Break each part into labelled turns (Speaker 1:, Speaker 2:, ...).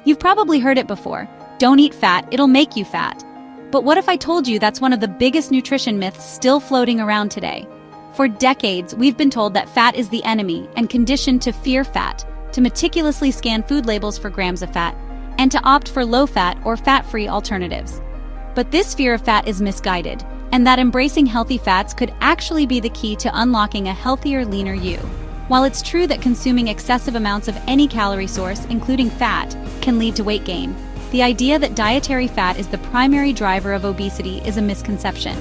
Speaker 1: You've probably heard it before. Don't eat fat, it'll make you fat. But what if I told you that's one of the biggest nutrition myths still floating around today? For decades, we've been told that fat is the enemy and conditioned to fear fat, to meticulously scan food labels for grams of fat, and to opt for low-fat or fat-free alternatives. But this fear of fat is misguided, and that embracing healthy fats could actually be the key to unlocking a healthier, leaner you. While it's true that consuming excessive amounts of any calorie source, including fat, can lead to weight gain, the idea that dietary fat is the primary driver of obesity is a misconception.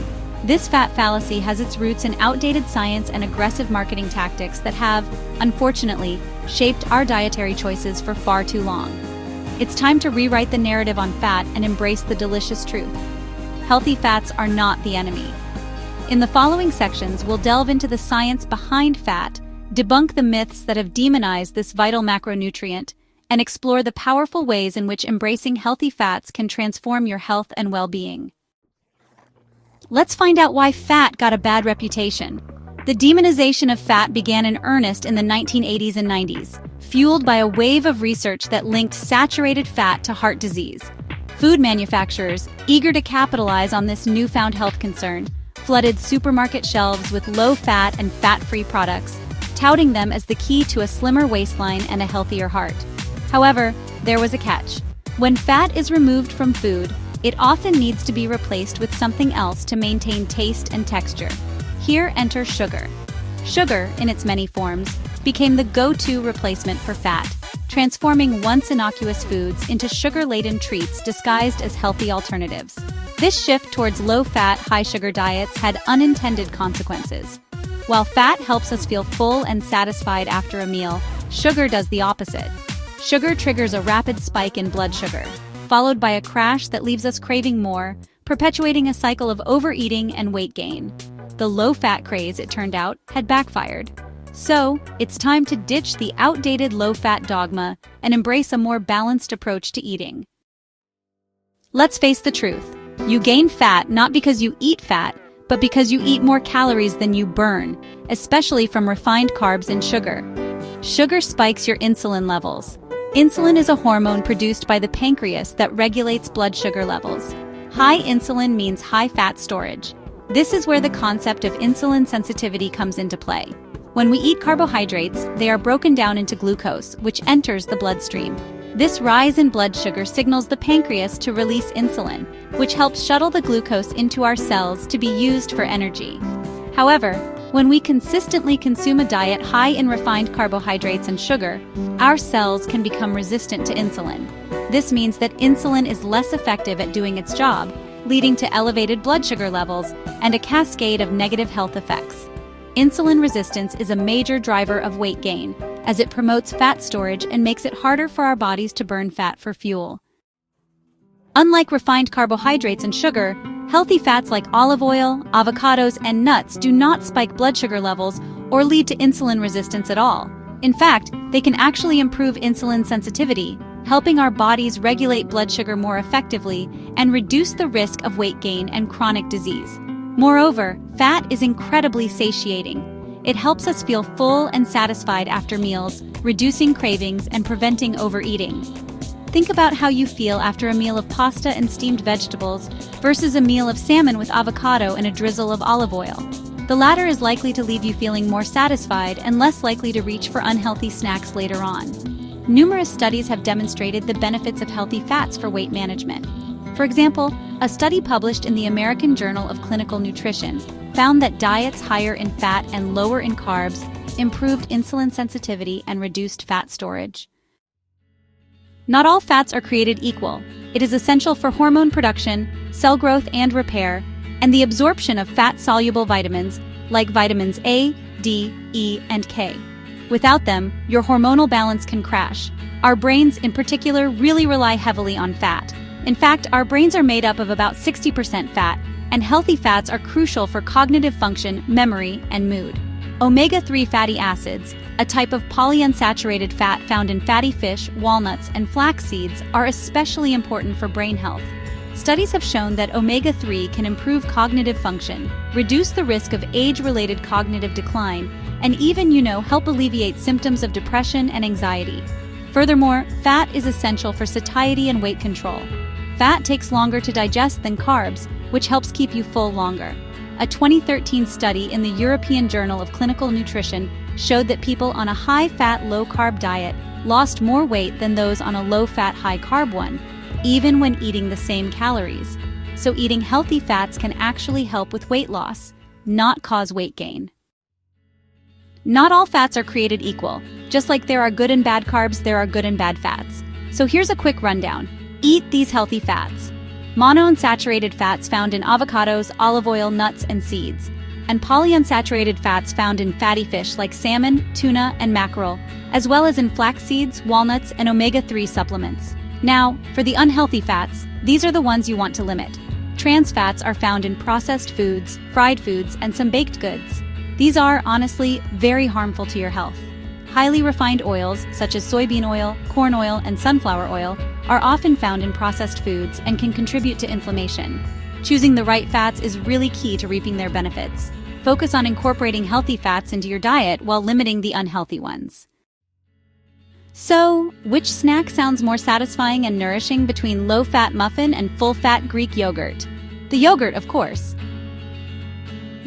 Speaker 1: This fat fallacy has its roots in outdated science and aggressive marketing tactics that have, unfortunately, shaped our dietary choices for far too long. It's time to rewrite the narrative on fat and embrace the delicious truth. Healthy fats are not the enemy. In the following sections, we'll delve into the science behind fat, debunk the myths that have demonized this vital macronutrient, and explore the powerful ways in which embracing healthy fats can transform your health and well-being. Let's find out why fat got a bad reputation. The demonization of fat began in earnest in the 1980s and 90s, fueled by a wave of research that linked saturated fat to heart disease. Food manufacturers, eager to capitalize on this newfound health concern, flooded supermarket shelves with low-fat and fat-free products, touting them as the key to a slimmer waistline and a healthier heart. However, there was a catch. When fat is removed from food, it often needs to be replaced with something else to maintain taste and texture. Here enters sugar. Sugar, in its many forms, became the go-to replacement for fat, transforming once innocuous foods into sugar-laden treats disguised as healthy alternatives. This shift towards low-fat, high-sugar diets had unintended consequences. While fat helps us feel full and satisfied after a meal, sugar does the opposite. Sugar triggers a rapid spike in blood sugar, followed by a crash that leaves us craving more, perpetuating a cycle of overeating and weight gain. The low-fat craze, it turned out, had backfired. So, it's time to ditch the outdated low-fat dogma and embrace a more balanced approach to eating. Let's face the truth. You gain fat not because you eat fat, but because you eat more calories than you burn, especially from refined carbs and sugar. Sugar spikes your insulin levels. Insulin is a hormone produced by the pancreas that regulates blood sugar levels. High insulin means high fat storage. This is where the concept of insulin sensitivity comes into play. When we eat carbohydrates, they are broken down into glucose, which enters the bloodstream. This rise in blood sugar signals the pancreas to release insulin, which helps shuttle the glucose into our cells to be used for energy. However, when we consistently consume a diet high in refined carbohydrates and sugar, our cells can become resistant to insulin. This means that insulin is less effective at doing its job, leading to elevated blood sugar levels and a cascade of negative health effects. Insulin resistance is a major driver of weight gain, as it promotes fat storage and makes it harder for our bodies to burn fat for fuel. Unlike refined carbohydrates and sugar, healthy fats like olive oil, avocados, and nuts do not spike blood sugar levels or lead to insulin resistance at all. In fact, they can actually improve insulin sensitivity, helping our bodies regulate blood sugar more effectively and reduce the risk of weight gain and chronic disease. Moreover, fat is incredibly satiating. It helps us feel full and satisfied after meals, reducing cravings and preventing overeating. Think about how you feel after a meal of pasta and steamed vegetables versus a meal of salmon with avocado and a drizzle of olive oil. The latter is likely to leave you feeling more satisfied and less likely to reach for unhealthy snacks later on. Numerous studies have demonstrated the benefits of healthy fats for weight management. For example, a study published in the American Journal of Clinical Nutrition found that diets higher in fat and lower in carbs improved insulin sensitivity and reduced fat storage. Not all fats are created equal. It is essential for hormone production, cell growth and repair, and the absorption of fat-soluble vitamins like vitamins A, D, E, and K. Without them, your hormonal balance can crash. Our brains, in particular, really rely heavily on fat. In fact, our brains are made up of about 60% fat, and healthy fats are crucial for cognitive function, memory, and mood. Omega-3 fatty acids, a type of polyunsaturated fat found in fatty fish, walnuts, and flax seeds, are especially important for brain health. Studies have shown that omega-3 can improve cognitive function, reduce the risk of age-related cognitive decline, and even, help alleviate symptoms of depression and anxiety. Furthermore, fat is essential for satiety and weight control. Fat takes longer to digest than carbs, which helps keep you full longer. A 2013 study in the European Journal of Clinical Nutrition showed that people on a high-fat, low-carb diet lost more weight than those on a low-fat, high-carb one, even when eating the same calories. So eating healthy fats can actually help with weight loss, not cause weight gain. Not all fats are created equal. Just like there are good and bad carbs, there are good and bad fats. So here's a quick rundown. Eat these healthy fats. Monounsaturated fats found in avocados, olive oil, nuts, and seeds. And polyunsaturated fats found in fatty fish like salmon, tuna, and mackerel, as well as in flax seeds, walnuts, and omega-3 supplements. Now, for the unhealthy fats, these are the ones you want to limit. Trans fats are found in processed foods, fried foods, and some baked goods. These are, honestly, very harmful to your health. Highly refined oils, such as soybean oil, corn oil, and sunflower oil, are often found in processed foods and can contribute to inflammation. Choosing the right fats is really key to reaping their benefits. Focus on incorporating healthy fats into your diet while limiting the unhealthy ones. So, which snack sounds more satisfying and nourishing between low-fat muffin and full-fat Greek yogurt? The yogurt, of course.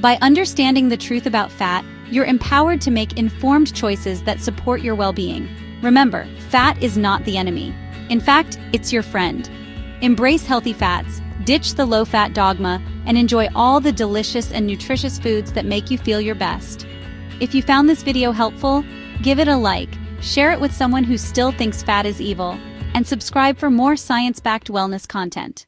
Speaker 1: By understanding the truth about fat, you're empowered to make informed choices that support your well-being. Remember, fat is not the enemy. In fact, it's your friend. Embrace healthy fats, ditch the low-fat dogma, and enjoy all the delicious and nutritious foods that make you feel your best. If you found this video helpful, give it a like, share it with someone who still thinks fat is evil, and subscribe for more science-backed wellness content.